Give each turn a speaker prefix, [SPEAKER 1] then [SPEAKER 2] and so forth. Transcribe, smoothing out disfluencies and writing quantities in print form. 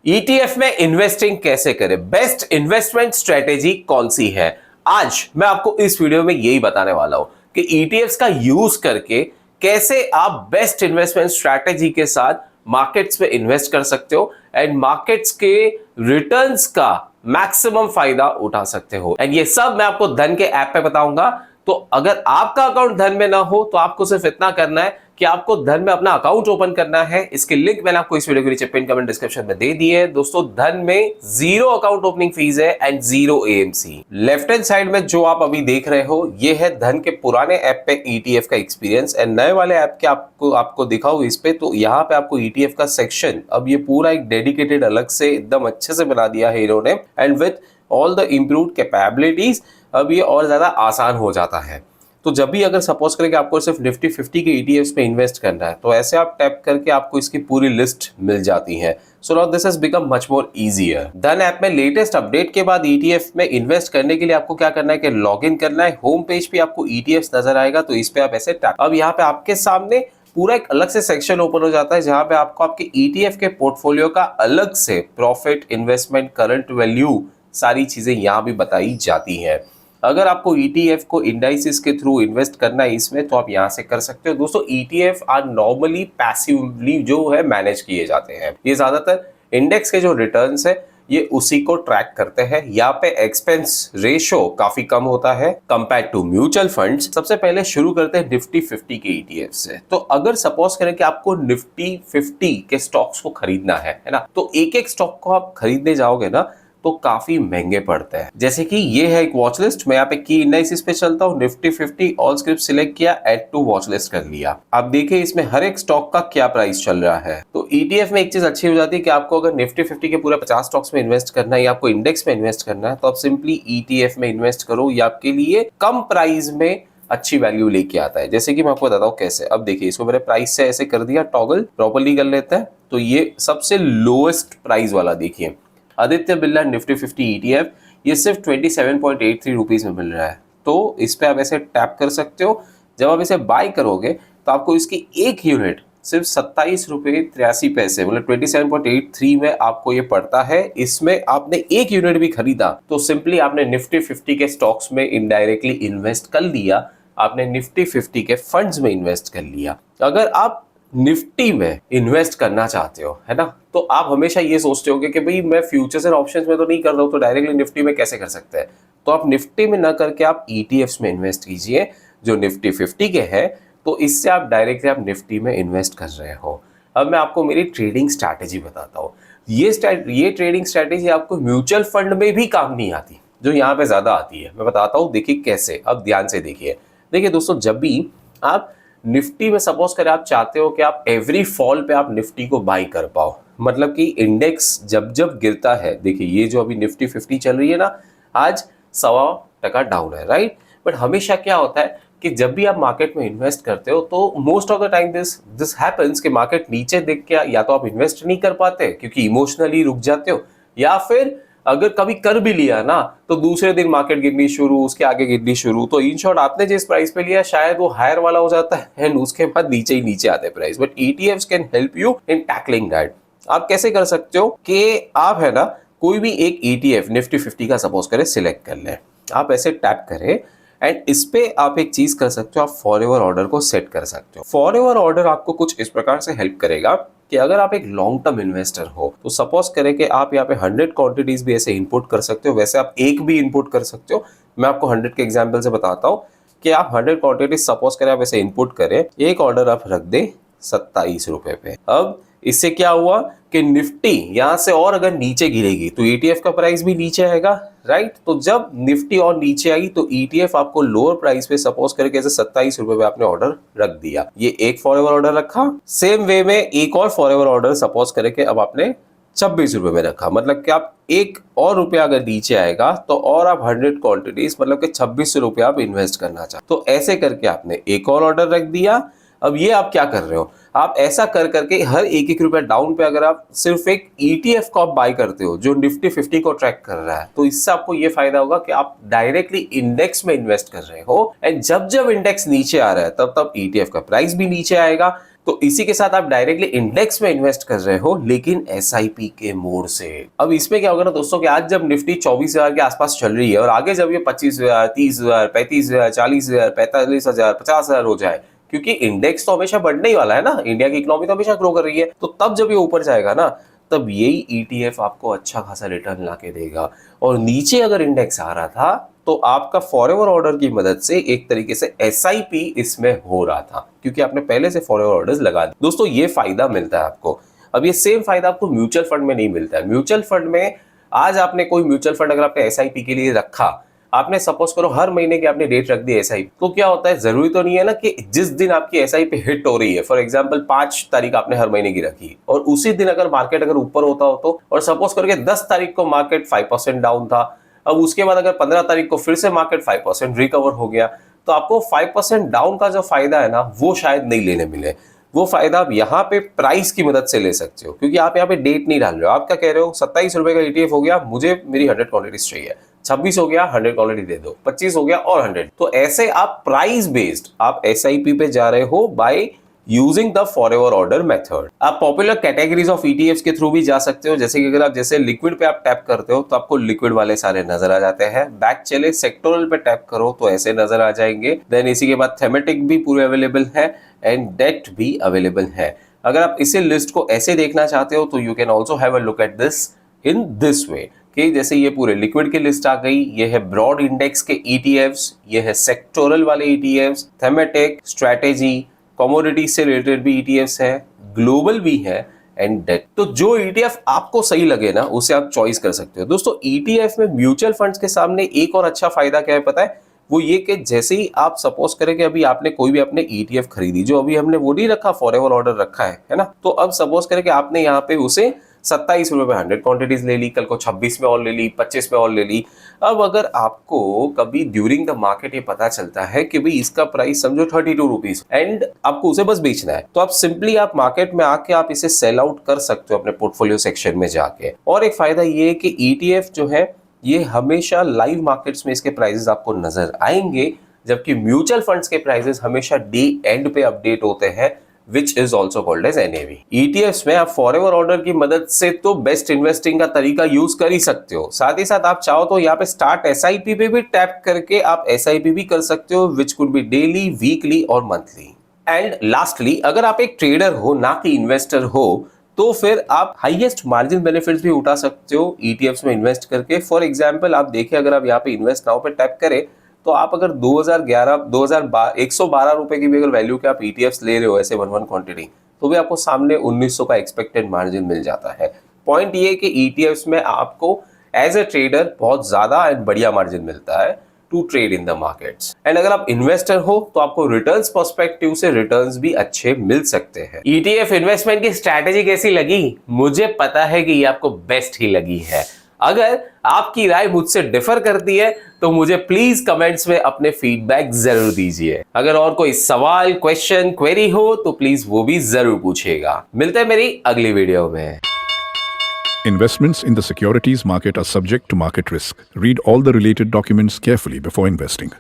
[SPEAKER 1] ETF में investing कैसे करें, बेस्ट इन्वेस्टमेंट स्ट्रेटेजी कौन सी है, आज मैं आपको इस वीडियो में यही बताने वाला हूं कि ईटीएफ्स का यूज करके कैसे आप बेस्ट इन्वेस्टमेंट स्ट्रेटेजी के साथ मार्केट्स में इन्वेस्ट कर सकते हो एंड मार्केट्स के रिटर्न्स का मैक्सिमम फायदा उठा सकते हो। एंड ये सब मैं आपको धन के ऐप पे बताऊंगा। तो अगर आपका अकाउंट धन में ना हो तो आपको सिर्फ इतना करना है कि आपको धन में अपना अकाउंट ओपन करना है। इसके लिंक मैंने आपको इस वीडियो के नीचे पिन कमेंट डिस्क्रिप्शन में दे दी है। दोस्तों, धन में 0 अकाउंट ओपनिंग फीस है and 0 AMC. Left hand side में जो आप अभी देख रहे हो ये है धन के पुराने ऐप पे ईटीएफ का एक्सपीरियंस एंड नए वाले ऐप के आपको दिखाऊं इस पे। तो यहाँ पे आपको ईटीएफ का सेक्शन अब ये पूरा एक डेडिकेटेड अलग से एकदम अच्छे से बना दिया है इन्होंने and with all the improved capabilities अब ये और ज्यादा आसान हो जाता है। तो जब भी अगर सपोज करें कि आपको सिर्फ निफ्टी 50 के ईटीएफ्स पे इन्वेस्ट करना है तो ऐसे आप टैप करके आपको इसकी पूरी लिस्ट मिल जाती है। So now this has become much more easier. धन ऐप में लेटेस्ट अपडेट के बाद ईटीएफ में इन्वेस्ट करने के लिए आपको क्या करना है कि लॉग इन करना है। होम पेज पे आपको ईटीएफ्स नजर आएगा तो इस पे आप ऐसे टैप, अब यहाँ पे आपके सामने पूरा एक अलग से सेक्शन ओपन हो जाता है जहां पे आपको आपके ईटीएफ के पोर्टफोलियो का अलग से प्रॉफिट, इन्वेस्टमेंट, करंट वैल्यू सारी चीजें यहाँ भी बताई जाती हैं। अगर आपको ईटीएफ को इंडाइसिस के थ्रू इन्वेस्ट करना है इसमें तो आप यहां से कर सकते हो। दोस्तों, ईटीएफ आर नॉर्मली पैसिवली जो है मैनेज किए जाते हैं। ये ज्यादातर इंडेक्स के जो रिटर्न्स है ये उसी को ट्रैक करते हैं। यहाँ पे एक्सपेंस रेशो काफी कम होता है कंपेयर टू म्यूचुअल फंड्स। सबसे पहले शुरू करते हैं निफ्टी 50 के ईटीएफ से। तो अगर सपोज करें कि आपको निफ्टी 50 के स्टॉक्स को खरीदना है ना, तो एक एक स्टॉक को आप खरीदने जाओगे ना तो काफी महंगे पड़ते हैं। जैसे कि ये है एक वॉच लिस्ट, मैं यहाँ पे की इंडाइसिस पे चलता हूँ, निफ्टी 50 ऑल स्क्रिप्ट सिलेक्ट किया, ऐड टू वॉच लिस्ट कर लिया। आप देखिए इसमें हर एक स्टॉक का क्या प्राइस चल रहा है। तो ईटीएफ में एक चीज अच्छी हो जाती है कि आपको अगर निफ्टी 50 के पूरे 50 स्टॉक्स में इन्वेस्ट करना है या आपको इंडेक्स में इन्वेस्ट करना है तो आप सिंपली ईटीएफ में इन्वेस्ट करो, ये आपके लिए कम प्राइस में अच्छी वैल्यू लेके आता है। जैसे कि मैं आपको बताता हूँ कैसे। अब देखिए इसको मैंने प्राइस से ऐसे कर दिया, टॉगल प्रॉपर्ली कर लेते हैं। तो ये सबसे लोएस्ट प्राइस वाला देखिए आदित्य बिरला निफ्टी 50 ईटीएफ, ये सिर्फ 27.83 रुपीज में मिल रहा है। तो इस पे आप ऐसे टैप कर सकते हो। जब आप इसे बाय करोगे तो आपको इसकी एक यूनिट सिर्फ 27.83 रुपए मतलब 27.83 में आपको ये पड़ता है। इसमें आपने एक यूनिट भी खरीदा तो सिंपली आपने निफ्टी 50 के स्टॉक्स में इनडायरेक्टली इन्वेस्ट कर लिया, आपने निफ्टी 50 के फंड्स में इन्वेस्ट कर लिया। अगर आप निफ्टी में इन्वेस्ट करना चाहते हो है ना, तो आप हमेशा ये सोचते होगे कि भाई मैं फ्यूचर्स एंड ऑप्शंस में तो नहीं कर रहा हूं तो डायरेक्टली निफ्टी में कैसे कर सकते हैं। तो आप निफ्टी में ना करके आप ईटीएफ्स में इन्वेस्ट कीजिए जो निफ्टी 50 के हैं। तो इससे आप डायरेक्टली आप निफ्टी में इन्वेस्ट कर रहे हो। अब मैं आपको मेरी ट्रेडिंग स्ट्रैटेजी बताता हूँ। ये ट्रेडिंग स्ट्रैटेजी आपको म्यूचुअल फंड में भी काम नहीं आती, जो यहाँ पे ज्यादा आती है। मैं बताता हूँ, देखिए कैसे। अब ध्यान से देखिए। देखिए दोस्तों, जब भी आप निफ्टी में सपोज करें आप चाहते हो कि आप एवरी फॉल पे आप निफ्टी को बाई कर पाओ, मतलब कि इंडेक्स जब जब गिरता है, देखिए ये जो अभी निफ्टी 50 चल रही है ना, आज 1.25% डाउन है, राइट। बट हमेशा क्या होता है कि जब भी आप मार्केट में इन्वेस्ट करते हो तो most of the time this happens कि मार्केट नीचे देख के या तो आप इन्वेस्ट नहीं कर पाते क्योंकि इमोशनली रुक जाते हो, या फिर अगर कभी कर भी लिया ना तो दूसरे दिन मार्केट गिरनी शुरू, उसके आगे गिरनी शुरू। तो इन शॉर्ट आपने जिस प्राइस पे लिया शायद वो हायर वाला हो जाता है एंड उसके बाद नीचे ही नीचे आते price. But ETFs can help you in tackling that. आप कैसे कर सकते हो कि आप है ना कोई भी एक ईटीएफ निफ्टी 50 का सपोज करें सिलेक्ट कर लें, आप ऐसे टैप करें एंड इस पे आप एक चीज कर सकते हो, आप फॉरएवर ऑर्डर को सेट कर सकते हो। फॉरएवर ऑर्डर आपको कुछ इस प्रकार से हेल्प करेगा कि अगर आप एक लॉन्ग टर्म इन्वेस्टर हो तो सपोज करें कि आप यहाँ पे 100 क्वांटिटीज भी ऐसे इनपुट कर सकते हो, वैसे आप एक भी इनपुट कर सकते हो। मैं आपको 100 के एग्जांपल से बताता हूँ कि आप 100 क्वांटिटीज सपोज करें आप ऐसे इनपुट करें, एक ऑर्डर आप रख दे 27 रुपए पे। अब इससे क्या हुआ कि निफ्टी यहां से और अगर नीचे गिरेगी तो ईटीएफ का प्राइस भी नीचे आएगा, राइट। तो जब निफ्टी और नीचे आई तो ईटीएफ आपको लोअर प्राइस पे सपोज करके ऐसे 27 रुपए पे आपने ऑर्डर रख दिया, ये एक फॉरएवर ऑर्डर रखा। सेम वे में एक और फॉरएवर ऑर्डर सपोज करके अब आपने 26 रुपए में रखा, मतलब कि आप एक और रुपया अगर नीचे आएगा तो और आप 100 क्वांटिटीज मतलब कि 26 रुपए आप इन्वेस्ट करना चाहते। तो ऐसे करके आपने एक और ऑर्डर रख दिया। अब ये आप क्या कर रहे हो, आप ऐसा कर करके हर एक एक रुपया डाउन पे अगर आप सिर्फ एक ईटीएफ को आप बाय करते हो जो निफ्टी 50 को ट्रैक कर रहा है, तो इससे आपको ये फायदा होगा कि आप डायरेक्टली इंडेक्स में इन्वेस्ट कर रहे हो एंड जब जब इंडेक्स नीचे आ रहा है तब तब ईटीएफ का प्राइस भी नीचे आएगा। तो इसी के साथ आप डायरेक्टली इंडेक्स में इन्वेस्ट कर रहे हो, लेकिन एसआईपी के मोड से। अब इसमें क्या होगा ना दोस्तों कि आज जब निफ्टी 24,000 के आसपास चल रही है और आगे जब ये 25,000, 30,000, 35,000, 40,000, 45,000, 50,000 हो जाए, क्योंकि इंडेक्स तो हमेशा बढ़ने ही वाला है ना, इंडिया की इकोनॉमी तो हमेशा ग्रो कर रही है, तो तब जब ये ऊपर जाएगा ना, तब यही ईटीएफ आपको अच्छा खासा रिटर्न लाके देगा। और नीचे अगर इंडेक्स आ रहा था तो आपका फॉरएवर ऑर्डर की मदद से एक तरीके से एसआईपी इसमें हो रहा था, क्योंकि आपने पहले से फॉरएवर ऑर्डर्स लगा दिए। दोस्तों ये फायदा मिलता है आपको। अब ये सेम फायदा आपको म्यूचुअल फंड में नहीं मिलता है। म्यूचुअल फंड में आज आपने कोई म्यूचुअल फंड अगर आपने एसआईपी के लिए रखा, आपने सपोज करो हर महीने की आपने डेट रख दी एसआईपी, तो क्या होता है, जरूरी तो नहीं है ना कि जिस दिन आपकी एसआईपी हिट हो रही है, फॉर एग्जांपल 5 तारीख आपने हर महीने की रखी और उसी दिन अगर मार्केट अगर ऊपर होता हो तो, और सपोज करके 10 तारीख को मार्केट 5% डाउन था, अब उसके बाद अगर 15 तारीख को फिर से मार्केट 5% रिकवर हो गया, तो आपको 5% डाउन का जो फायदा है ना, वो शायद नहीं लेने मिले। वो फायदा आप यहाँ पे प्राइस की मदद से ले सकते हो, क्योंकि आप यहाँ पे डेट नहीं डाल रहे हो। आप क्या कह रहे हो, 27 रुपए का ईटीएफ हो गया, मुझे मेरी 100 क्वांटिटीज चाहिए, 26 हो गया 100 क्वांटिटी दे दो, 25 हो गया और 100। तो ऐसे आप प्राइस बेस्ड आप एसआईपी पे जा रहे हो by using the forever order method. आप पॉपुलर कैटेगरीज ऑफ ईटीएफ्स के थ्रू भी जा सकते हो, जैसे कि अगर आप जैसे लिक्विड पे आप टैप करते हो तो आपको लिक्विड वाले सारे नजर आ जाते हैं। बैक चले सेक्टोरल पे टैप करो तो ऐसे नजर आ जाएंगे। देन इसी के बाद थेमेटिक भी पूरे अवेलेबल है एंड डेट भी अवेलेबल है। अगर आप इसी लिस्ट को ऐसे देखना चाहते हो तो you can also have a look at this in this way, कि जैसे ये पूरे लिक्विड की लिस्ट आ गई, ये है ब्रॉड इंडेक्स के ईटीएफ्स, ये है सेक्टोरल वाले ईटीएफ्स, थेमेटिक, स्ट्रेटेजी, कमोडिटी से रिलेटेड भी ईटीएफ्स है, ग्लोबल भी है एंड डेट। तो जो ईटीएफ आपको सही लगे ना उसे आप चॉइस कर सकते हो। दोस्तों ईटीएफ में म्यूचुअल फंड्स के सामने एक और अच्छा फायदा क्या है पता है, वो ये कि जैसे ही आप सपोज करें कि अभी आपने कोई भी अपने ईटीएफ खरीदी, जो अभी हमने वो नहीं रखा, फॉरएवर ऑर्डर रखा है ना, तो अब सपोज करें कि आपने यहाँ पे उसे 27 रुपए में 100 क्वांटिटीज ले ली, कल को 26 में और ले ली, 25 में और ले ली। अब अगर आपको कभी ड्यूरिंग द मार्केट ये पता चलता है कि भाई इसका प्राइस समझो 32 रुपीज एंड आपको उसे बस बेचना है, तो आप सिंपली आप मार्केट में आके आप इसे सेल आउट कर सकते हो अपने पोर्टफोलियो सेक्शन में जाके। और एक फायदा ये है कि ईटीएफ जो है ये हमेशा लाइव मार्केट्स में इसके प्राइसेस आपको नजर आएंगे, जबकि म्यूचुअल फंड्स के प्राइसेस हमेशा डे एंड पे अपडेट होते हैं, which is also called as NAV। ETFs में आप फॉरएवर ऑर्डर की मदद से तो बेस्ट इन्वेस्टिंग का तरीका यूज कर ही सकते हो, साथ ही साथ आप चाहो तो यहाँ पे स्टार्ट एसआईपी पे भी टैप करके आप एसआईपी भी कर सकते हो, which could be daily, weekly और मंथली। एंड लास्टली अगर आप एक ट्रेडर हो ना कि इन्वेस्टर हो, तो फिर आप हाईएस्ट मार्जिन बेनिफिट्स भी उठा सकते हो ईटीएफ्स में इन्वेस्ट करके। फॉर एग्जांपल आप देखिए, अगर आप यहाँ पे इन्वेस्ट नाउ पे टैप करें तो आप अगर 112 रुपए की भी अगर वैल्यू के आप ईटीएफ्स ले रहे हो ऐसे 1 क्वांटिटी, तो भी आपको सामने 1900 का एक्सपेक्टेड मार्जिन मिल जाता है। पॉइंट ये कि ईटीएफ्स में आपको एज ए ट्रेडर बहुत ज्यादा एंड बढ़िया मार्जिन मिलता है to trade in the markets. And अगर आप इन्वेस्टर हो तो आपको रिटर्न्स पर्सपेक्टिव से रिटर्न्स भी अच्छे मिल सकते हैं। ईटीएफ इन्वेस्टमेंट की स्ट्रैटेजी कैसी लगी? मुझे पता है कि ये आपको बेस्ट ही लगी है। अगर आपकी राय मुझसे डिफर करती है तो मुझे प्लीज कमेंट्स में अपने फीडबैक जरूर दीजिए। अगर और कोई सवाल, क्वेश्चन, क्वेरी हो तो प्लीज वो भी जरूर पूछिएगा। मिलते हैं मेरी अगली वीडियो में।
[SPEAKER 2] Investments in the securities market are subject to market risk. Read all the related documents carefully before investing.